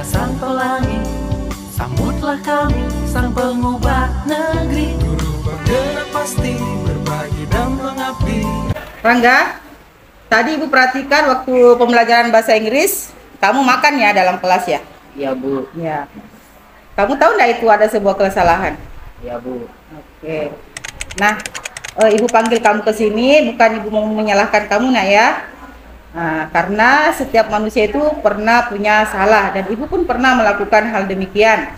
sang pelangi, sambutlah kami, sang pengubah negeri. Guru bergerak pasti, berbagi dan mengabdi. Rangga, tadi Ibu perhatikan waktu pembelajaran bahasa Inggris, kamu makan ya dalam kelas ya? Iya, Bu. Ya. Kamu tahu nggak itu ada sebuah kesalahan? Iya, Bu. Oke. Nah, Ibu panggil kamu ke sini bukan Ibu mau menyalahkan kamu nak ya. Nah, karena setiap manusia itu pernah punya salah dan Ibu pun pernah melakukan hal demikian.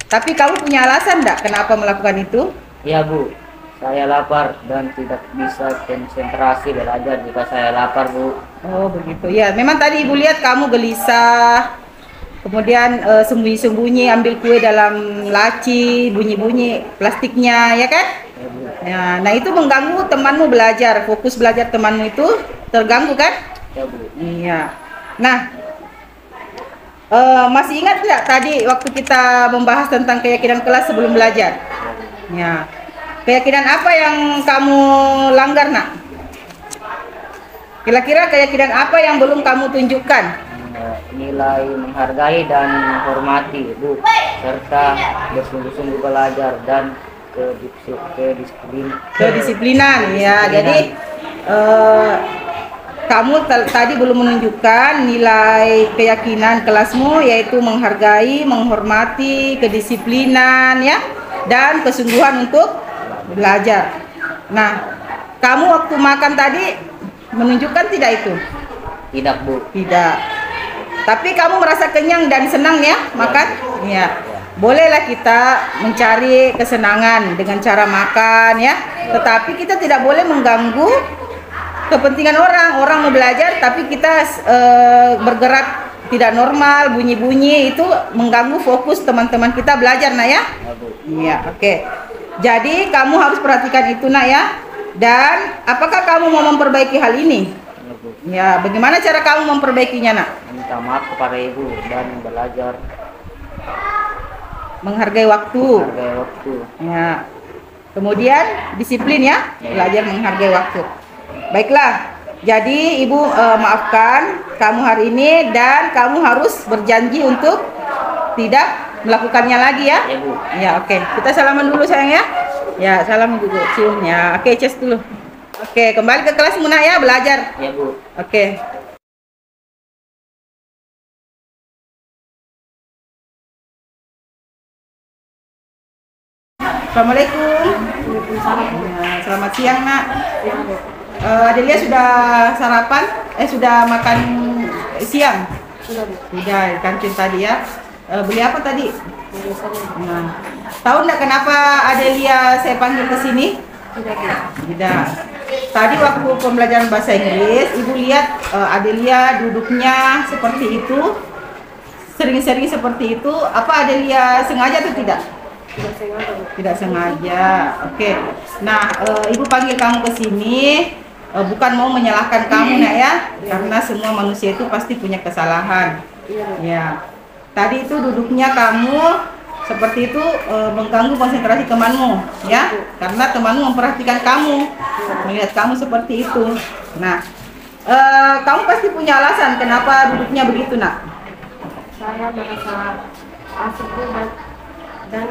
Tapi kamu punya alasan enggak kenapa melakukan itu? Iya, Bu. Saya lapar dan tidak bisa konsentrasi belajar jika saya lapar, Bu. Oh, begitu. Ya, memang tadi Ibu lihat kamu gelisah. Kemudian sembunyi-sembunyi ambil kue dalam laci, bunyi-bunyi plastiknya, ya kan? Ya, Bu. Nah, itu mengganggu temanmu belajar, fokus belajar temanmu itu terganggu kan? Ya, Bu. Iya. Nah, masih ingat nggak tadi waktu kita membahas tentang keyakinan kelas sebelum belajar? Ya. Keyakinan apa yang kamu langgar, nak? Kira-kira keyakinan apa yang belum kamu tunjukkan? Nilai menghargai dan menghormati, Bu, serta bersungguh-sungguh belajar dan Kedisiplinan, ya. Jadi kamu tadi belum menunjukkan nilai keyakinan kelasmu, yaitu menghargai, menghormati, kedisiplinan, ya, dan kesungguhan untuk belajar. Nah, kamu waktu makan tadi menunjukkan tidak itu? Tidak, Bu. Tidak. Tapi kamu merasa kenyang dan senang ya makan? Ya. Bolehlah kita mencari kesenangan dengan cara makan ya. Tetapi kita tidak boleh mengganggu kepentingan orang. Orang mau belajar tapi kita bergerak tidak normal, bunyi-bunyi, itu mengganggu fokus teman-teman kita belajar, nak ya? Iya, oke. Jadi kamu harus perhatikan itu, nak ya. Dan apakah kamu mau memperbaiki hal ini? Ya, bagaimana cara kamu memperbaikinya, nak? Minta maaf kepada Ibu dan belajar menghargai waktu. menghargai waktu. Ya. Kemudian disiplin ya, belajar menghargai waktu. Baiklah. Jadi Ibu maafkan kamu hari ini dan kamu harus berjanji untuk tidak melakukannya lagi ya. Ya, Bu. Ya, oke. Kita salaman dulu sayang ya. Ya, salam dulu, cium ya. Oke, cheers dulu. Oke, kembali ke kelas Muna ya, belajar. Ya, Bu. Oke. Assalamualaikum. Ya, selamat siang, nak. Adelia sudah sarapan? Sudah makan siang? Sudah di kantin tadi ya. Beli apa tadi? Nah, tahu nggak kenapa Adelia saya panggil ke sini? Tidak. Tadi waktu pembelajaran bahasa Inggris, Ibu lihat Adelia duduknya seperti itu, sering-sering seperti itu. Apa Adelia sengaja atau tidak? Tidak sengaja. Tidak sengaja. Oke. Nah, Ibu panggil kamu ke sini bukan mau menyalahkan kamu, nak ya, karena semua manusia itu pasti punya kesalahan. Ya. Tadi itu duduknya kamu seperti itu mengganggu konsentrasi temanmu, ya, karena temanmu memperhatikan kamu, melihat kamu seperti itu. Nah, kamu pasti punya alasan kenapa duduknya begitu, nak? Saya merasa asik dan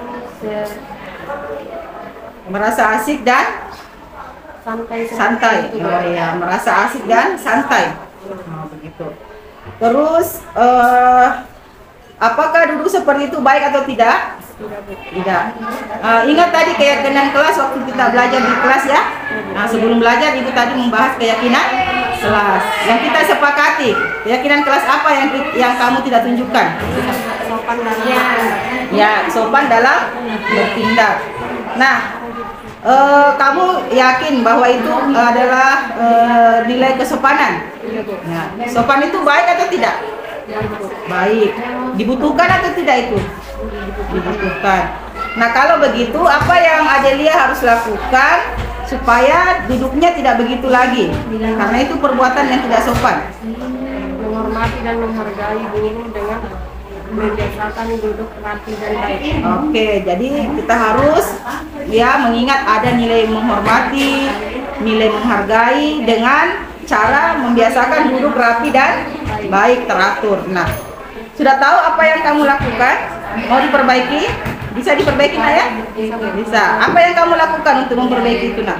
Merasa asik dan santai. Oh iya, merasa asik dan santai. Oh, begitu. Terus apakah duduk seperti itu baik atau tidak? Tidak. Ingat tadi keyakinan kelas waktu kita belajar di kelas ya. Nah, sebelum belajar Ibu tadi membahas keyakinan kelas. Yang kita sepakati, keyakinan kelas apa yang kamu tidak tunjukkan? sopan dalam Ya, sopan dalam bertindak. Nah, kamu yakin bahwa itu adalah nilai kesopanan? Nah, sopan itu baik atau tidak? Baik. Dibutuhkan atau tidak itu? Dibutuhkan. Nah, kalau begitu apa yang Adelia harus lakukan supaya duduknya tidak begitu lagi? Karena itu perbuatan yang tidak sopan. menghormati dan menghargai guru dengan membiasakan duduk rapi dan baik. Oke, jadi kita harus ya mengingat ada nilai menghormati, nilai menghargai dengan cara membiasakan duduk rapi dan baik, teratur. Nah, Sudah tahu apa yang kamu lakukan? Mau diperbaiki? Bisa diperbaiki nak ya? Bisa. Apa yang kamu lakukan untuk memperbaiki itu nak?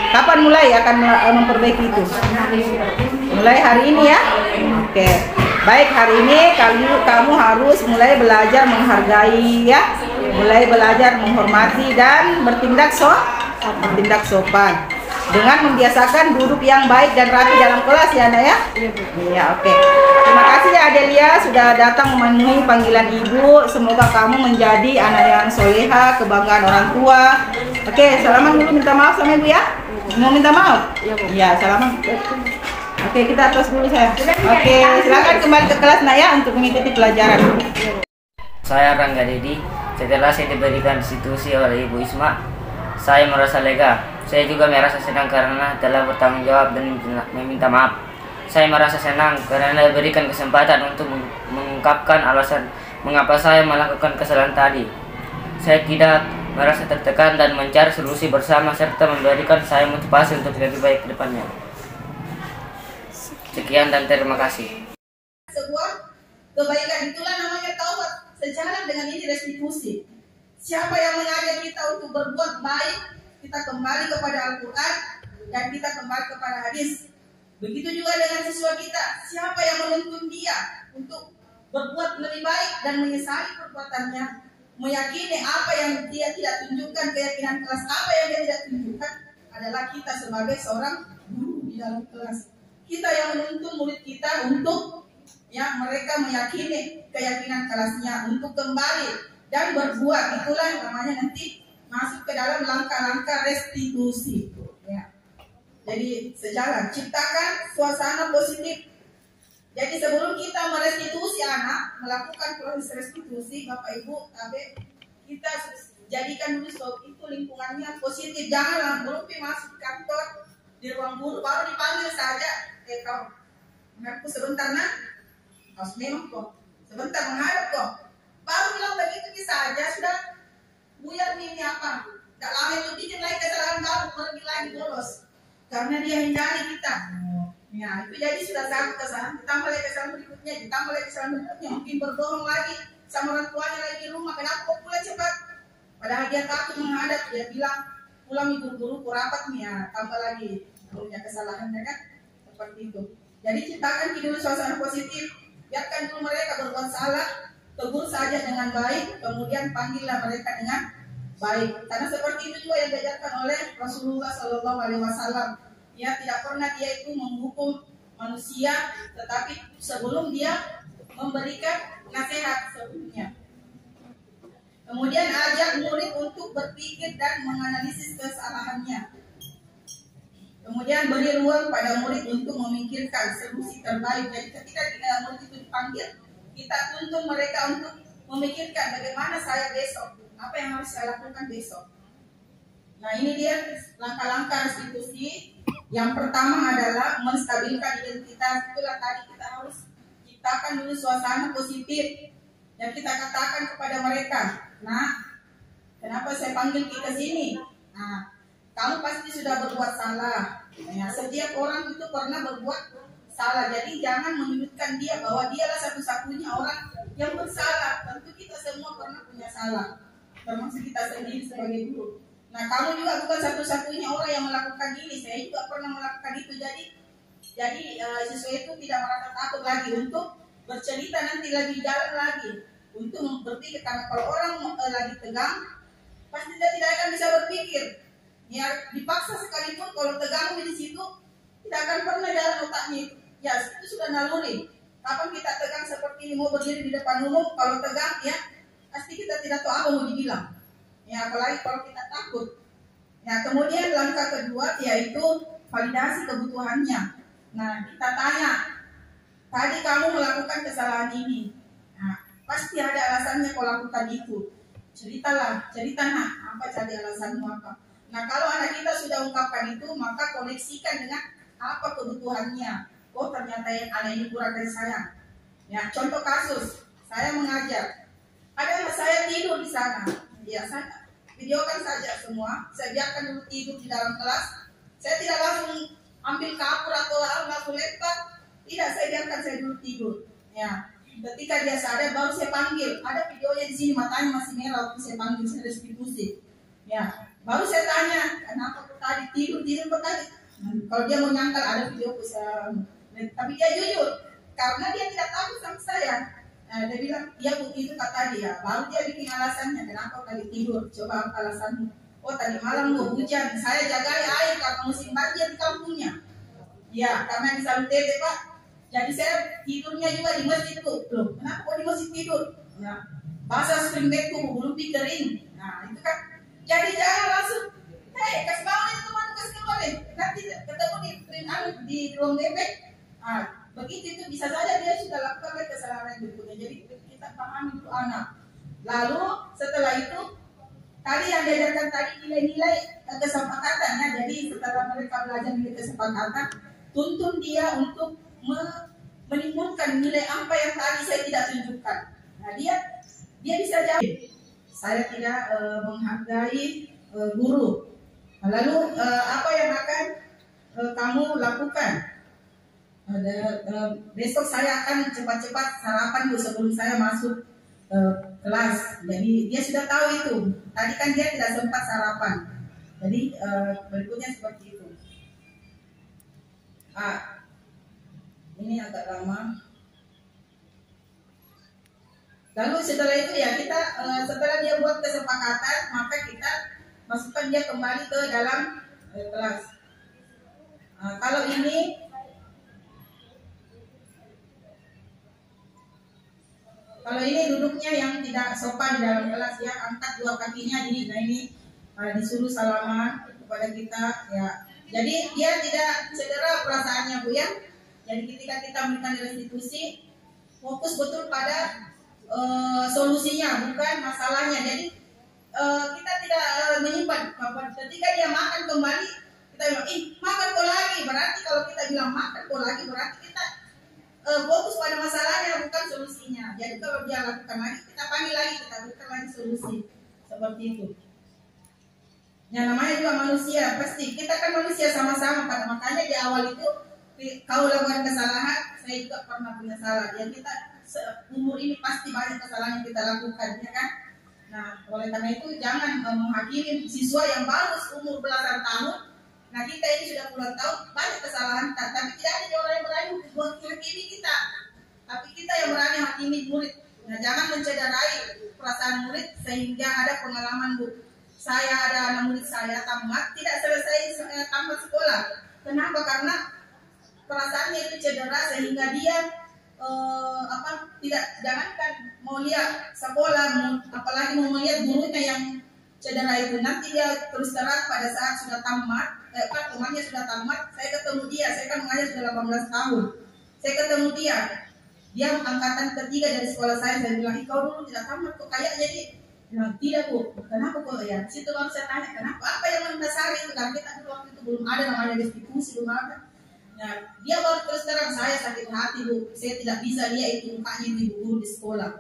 Kapan mulai akan memperbaiki itu? Mulai hari ini ya? Oke. Baik, hari ini kamu harus mulai belajar menghargai ya. Mulai belajar menghormati dan bertindak sopan. Dengan membiasakan duduk yang baik dan rapi dalam kelas ya Anda ya? Iya, oke. Terima kasih ya Adelia sudah datang memenuhi panggilan ibu. Semoga kamu menjadi anak yang soleha, kebanggaan orang tua. Oke, salaman dulu, minta maaf sama ibu ya. Mau minta maaf? Iya, salaman. Oke, kita tos dulu saya. Oke, silakan kembali ke kelas Naya untuk mengikuti pelajaran. Saya Rangga Dedi. Setelah saya diberikan institusi oleh Ibu Isma, saya merasa lega. Saya juga merasa senang karena telah bertanggung jawab dan meminta maaf. Saya merasa senang karena diberikan kesempatan untuk mengungkapkan alasan mengapa saya melakukan kesalahan tadi. Saya tidak merasa tertekan dan mencari solusi bersama serta memberikan saya motivasi untuk lebih baik ke depannya. Sekian dan terima kasih. Sebuah kebaikan itulah namanya taubat. Sejalan dengan ini restitusi. Siapa yang mengajak kita untuk berbuat baik, kita kembali kepada Al-Quran dan kita kembali kepada hadis. Begitu juga dengan siswa kita. Siapa yang menuntun dia untuk berbuat lebih baik dan menyesali perbuatannya, meyakini apa yang dia tidak tunjukkan, keyakinan kelas apa yang dia tidak tunjukkan, adalah kita sebagai seorang guru di dalam kelas. Kita yang menuntun murid kita untuk mereka meyakini keyakinan kelasnya untuk kembali dan berbuat. Itulah yang namanya nanti masuk ke dalam langkah-langkah restitusi. Ya. Jadi sejalan, ciptakan suasana positif. Jadi sebelum kita merestitusi anak, melakukan proses restitusi, Bapak Ibu, kita jadikan dulu itu lingkungannya positif. Janganlah belum masuk kantor di ruang guru baru dipanggil saja. Kau mengaku sebentar nak, harus memang kok sebentar menghadap kok. Baru bilang begitu saja sudah. Buyar ini apa? Tak lama itu bikin lagi kesalahan kamu, pergi lagi bolos. Karena dia hindari kita. Ya, itu jadi sudah satu kesalahan. Ditambah lagi kesalahan berikutnya, ditambah lagi kesalahan berikutnya. Mungkin berbohong lagi sama orang tuanya lagi di rumah. Kenapa kok pulang cepat? Padahal dia takut menghadap. Dia bilang pulang ibu-guru rapat nih ya. Tambah lagi punya kesalahannya kan? Seperti itu. Jadi ciptakan dulu suasana positif. Biarkan dulu mereka berbuat salah. Tegur saja dengan baik, kemudian panggillah mereka dengan baik. Karena seperti itu juga yang diajarkan oleh Rasulullah SAW. Ya, tidak pernah dia itu menghukum manusia, tetapi sebelum dia memberikan nasihat sebelumnya. Kemudian ajak murid untuk berpikir dan menganalisis kesalahannya. Kemudian beri ruang pada murid untuk memikirkan solusi terbaik. Jadi ketika murid itu dipanggil, kita tuntun mereka untuk memikirkan bagaimana saya besok, apa yang harus saya lakukan besok. Nah, ini dia langkah-langkah restitusi. Yang pertama adalah menstabilkan identitas. Itulah tadi kita harus ciptakan dulu suasana positif. Yang kita katakan kepada mereka, nah, kenapa saya panggil kita sini? Nah, kamu pasti sudah berbuat salah. Ya, setiap orang itu pernah berbuat salah. Jadi jangan menyudutkan dia bahwa dialah satu-satunya orang yang bersalah. Tentu kita semua pernah punya salah, termasuk kita sendiri sebagai guru. Nah, kamu juga bukan satu-satunya orang yang melakukan ini. Saya juga pernah melakukan itu. Jadi siswa itu tidak merasa takut lagi untuk bercerita nanti lebih dalam lagi, untuk berpikir. Karena kalau orang lagi tegang, pasti dia tidak akan bisa berpikir. Ya, dipaksa sekalipun kalau tegang di situ tidak akan pernah jalan otaknya itu. Ya, itu sudah naluri. Kapan kita tegang seperti ini mau berdiri di depan umum, kalau tegang ya pasti kita tidak tahu apa mau dibilang. Ya, apalagi kalau kita takut. Ya, kemudian langkah kedua yaitu validasi kebutuhannya. Nah, kita tanya, tadi kamu melakukan kesalahan ini. Nah, pasti ada alasannya kau lakukan itu. Cerita nak, apa jadi alasanmu apa? Nah, kalau anak kita sudah ungkapkan itu, maka koneksikan dengan apa kebutuhannya. Oh, ternyata yang anak ini kurang dari saya. Ya, contoh kasus, saya mengajar. Ada anak saya tidur di sana. Ya, saya videokan saja semua. Saya biarkan dulu tidur di dalam kelas. Saya tidak langsung ambil kapur atau langsung lempar. Tidak, saya biarkan, saya dulu tidur. Ya, ketika dia sadar baru saya panggil. Ada videonya di sini, matanya masih merah waktu saya panggil, saya restitusi. Ya, baru saya tanya, kenapa tadi tidur tadi? Kalau dia mau nyangkal ada video bisa, tapi dia jujur karena dia tidak tahu sama saya. Dia bilang, ya Bu, itu kata dia. Baru dia bikin alasannya, kenapa tadi tidur? Coba apa alasanmu? Oh, tadi malam Bu, hujan. Saya jaga air karena musim banjir di kampungnya. Ya, karena di Salu Tete, Pak. Jadi saya tidurnya juga di masjid tuh. Loh, kenapa kok di masjid tidur? Ya, basah spring bed tuh, belum kering. Nah, itu kan. Jadi jangan langsung, hei, kasih bawah itu teman, kasih bawah. Nanti ketemu di ruang bebek. Nah, begitu itu bisa saja dia sudah lakukan kesalahan berikutnya. Jadi kita pahami itu anak. Lalu setelah itu tadi yang diajarkan tadi nilai-nilai kesepakatannya. Jadi setelah mereka belajar nilai kesepakatan, tuntun dia untuk menimbulkan nilai apa yang tadi saya tidak tunjukkan. Nah, dia bisa jawab. Saya tidak menghargai guru. Lalu apa yang akan kamu lakukan? Besok saya akan cepat-cepat sarapan dulu sebelum saya masuk kelas. Jadi dia sudah tahu itu. Tadi kan dia tidak sempat sarapan. Jadi berikutnya seperti itu. Ini agak lama. Lalu setelah itu ya kita setelah dia buat kesepakatan, maka kita masukkan dia kembali ke dalam kelas. Kalau ini duduknya yang tidak sopan di dalam kelas ya, angkat dua kakinya ini disuruh salaman kepada kita ya. Jadi dia tidak cedera perasaannya Bu ya. Jadi ketika kita memberikan restitusi, fokus betul pada solusinya, bukan masalahnya. Jadi kita tidak menyimpan. Ketika dia makan kembali, kita bilang, makan kok lagi. Berarti kalau kita bilang makan kok lagi, berarti kita fokus pada masalahnya, bukan solusinya. Jadi kalau dia lakukan lagi, kita panggil lagi, kita berikan lagi solusi. Seperti itu. Yang namanya juga manusia, pasti kita kan manusia sama-sama. Makanya di awal itu, kau lakukan kesalahan, saya juga pernah punya salah. Yang kita umur ini pasti banyak kesalahan yang kita lakukan, ya kan? Nah, oleh karena itu jangan menghakimi siswa yang baru umur belasan tahun. Nah, kita ini sudah puluhan tahun banyak kesalahan, tapi tidak ada orang yang berani menghakimi kita. Tapi kita yang berani menghakimi murid. Nah, jangan mencederai perasaan murid sehingga ada pengalaman Bu. Saya ada anak murid saya tamat tidak selesai tamat sekolah. Kenapa? Karena perasaannya itu cedera sehingga dia jangankan mau lihat sekolah, apalagi mau melihat gurunya yang cedera itu. Nanti dia terus terang pada saat sudah tamat, temannya sudah tamat, saya ketemu dia, saya kan mengajar sudah 18 tahun. Saya ketemu dia angkatan ketiga dari sekolah saya bilang, kau dulu tidak tamat kok kayak jadi. Bilang, tidak Bu, kenapa kok ya? Situ baru saya tanya, kenapa? Apa yang mendasari itu? Karena kita waktu itu belum ada namanya restitusi, belum ada. Nah, dia baru terus terang, saya sakit hati Bu, saya tidak bisa lihat itu mukanya ibu guru di sekolah.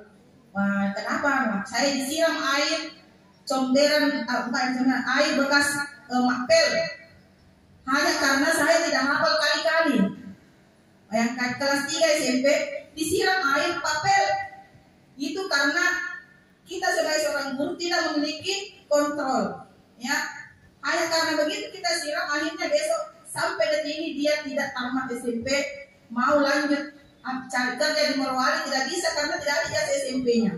Wah, kenapa? Nah, saya disiram air comberan, air bekas makpel, hanya karena saya tidak hafal kali-kali. Yang kelas 3 SMP disiram air papel, itu karena kita sebagai seorang guru tidak memiliki kontrol, ya. Hanya karena begitu kita siram, akhirnya besok sampai detik ini dia tidak tamat SMP, mau lanjut cari kerja di Morowali tidak bisa karena tidak ada ijazah SMP-nya.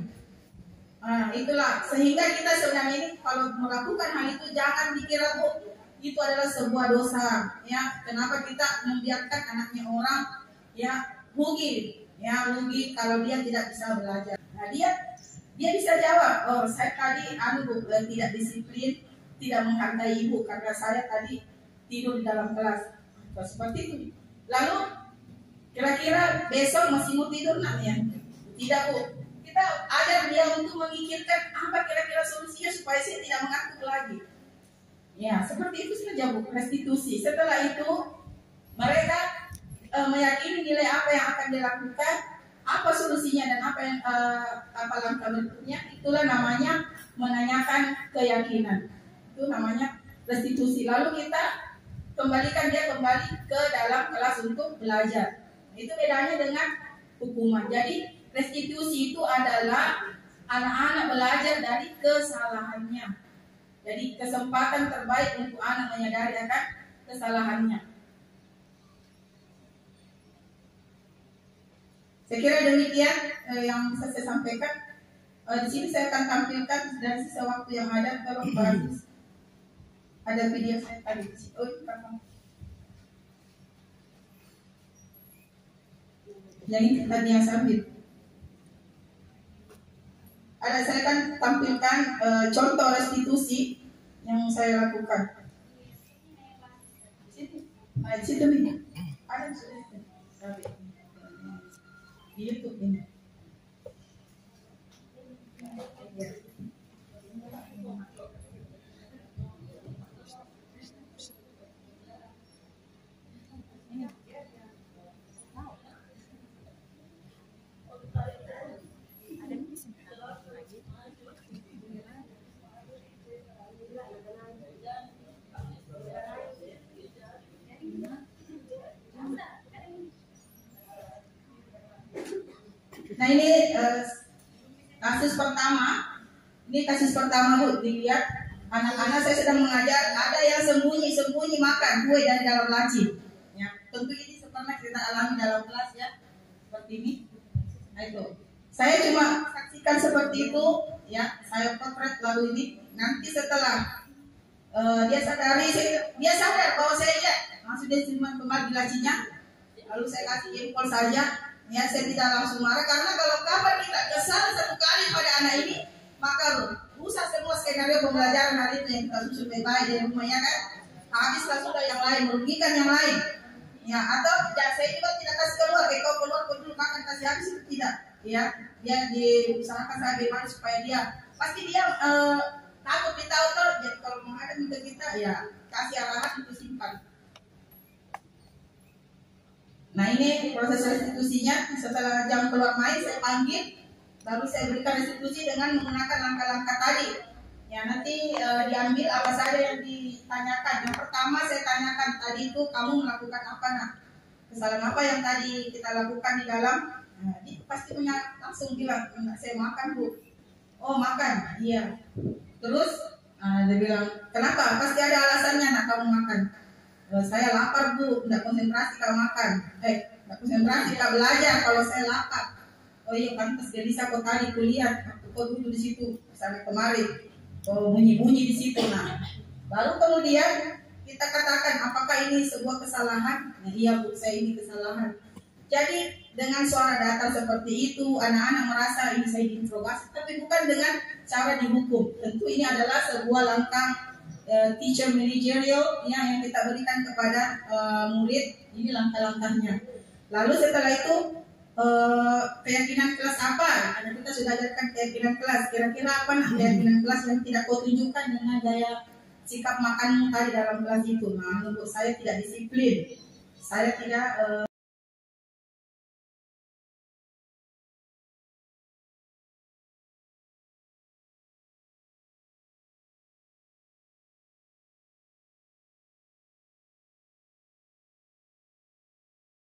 Nah, itulah sehingga kita sebenarnya ini kalau melakukan hal itu jangan dikira Bu itu adalah sebuah dosa, ya. Kenapa kita membiarkan anaknya orang ya rugi kalau dia tidak bisa belajar. Nah, dia bisa jawab, oh saya tadi tidak disiplin, tidak menghargai ibu karena saya tadi tidur di dalam kelas. Seperti itu. Lalu kira-kira besok masih mau tidur nak ya? Tidak Bu. Kita ajar dia untuk memikirkan apa kira-kira solusinya supaya saya tidak mengantuk lagi. Ya, seperti itu saja Bu, restitusi. Setelah itu mereka meyakini nilai apa yang akan dilakukan, apa solusinya dan apa langkah berikutnya. Itulah namanya menanyakan keyakinan. Itu namanya restitusi. Lalu kita kembalikan dia kembali ke dalam kelas untuk belajar. Itu bedanya dengan hukuman. Jadi restitusi itu adalah anak-anak belajar dari kesalahannya. Jadi kesempatan terbaik untuk anak menyadari akan kesalahannya. Saya kira demikian yang bisa saya sampaikan. Di sini saya akan tampilkan dari sisa waktu yang ada. Kalau ada video saya tadi. Oh, yang ini tadi yang sambil. Saya akan tampilkan contoh restitusi yang saya lakukan. Di situ nih. Ada di YouTube ini. Nah ini kasus pertama. Ini kasus pertama Bu, dilihat anak-anak saya sedang mengajar, ada yang sembunyi makan kue dari dalam laci. Ya, tentu ini pernah kita alami dalam kelas ya, seperti ini. Nah itu, saya cuma saksikan seperti itu, ya, saya potret lalu ini. Nanti setelah dia sadar bahwa saya lihat langsung dia simpan kembali lacinya, lalu saya kasih jempol saja. Ya, saya tidak langsung marah karena kalau kabar kita kesal satu kali pada anak ini, maka rusak semua skenario pembelajaran hari itu yang kita susun baik-baik di rumahnya kan. Habislah sudah yang lain, merugikan yang lain. Ya, atau ya, saya juga tidak kasih keluar, kau keluar dulu makan kasih habis itu tidak. Ya, dia diusahakan saya bagaimana supaya dia pasti dia takut ditahu. Jadi kalau menghadap ke kita, ya kasih arahan itu simpan. Nah ini proses restitusinya. Setelah jam keluar main saya panggil, lalu saya berikan restitusi dengan menggunakan langkah-langkah tadi. Ya nanti diambil apa saja yang ditanyakan. Yang pertama saya tanyakan tadi itu kamu melakukan apa nak? Kesalahan apa yang tadi kita lakukan di dalam? Nah, dia pasti punya langsung bilang, saya makan Bu. Oh makan, iya. Terus dia bilang kenapa? Pasti ada alasannya nak kamu makan. Saya lapar Bu, tidak konsentrasi kalau makan. Tidak konsentrasi kalau belajar kalau saya lapar. Oh iya pantas dia bisa kok tadi kuliah, kok duduk di situ sampai kemarin. Oh bunyi-bunyi di situ. Nah, baru kemudian kita katakan apakah ini sebuah kesalahan? Nah, iya Bu, saya ini kesalahan. Jadi dengan suara datar seperti itu, anak-anak merasa ini saya diinterogasi, tapi bukan dengan cara dihukum. Tentu ini adalah sebuah langkah teacher managerial yang kita berikan kepada murid. Ini langkah-langkahnya. Lalu setelah itu keyakinan kelas apa? Karena kita sudah ajarkan keyakinan kelas. Kira-kira apa nah keyakinan kelas yang tidak kau tunjukkan dengan gaya sikap makanmu tadi dalam kelas itu? Nah, menurut saya tidak disiplin. Saya tidak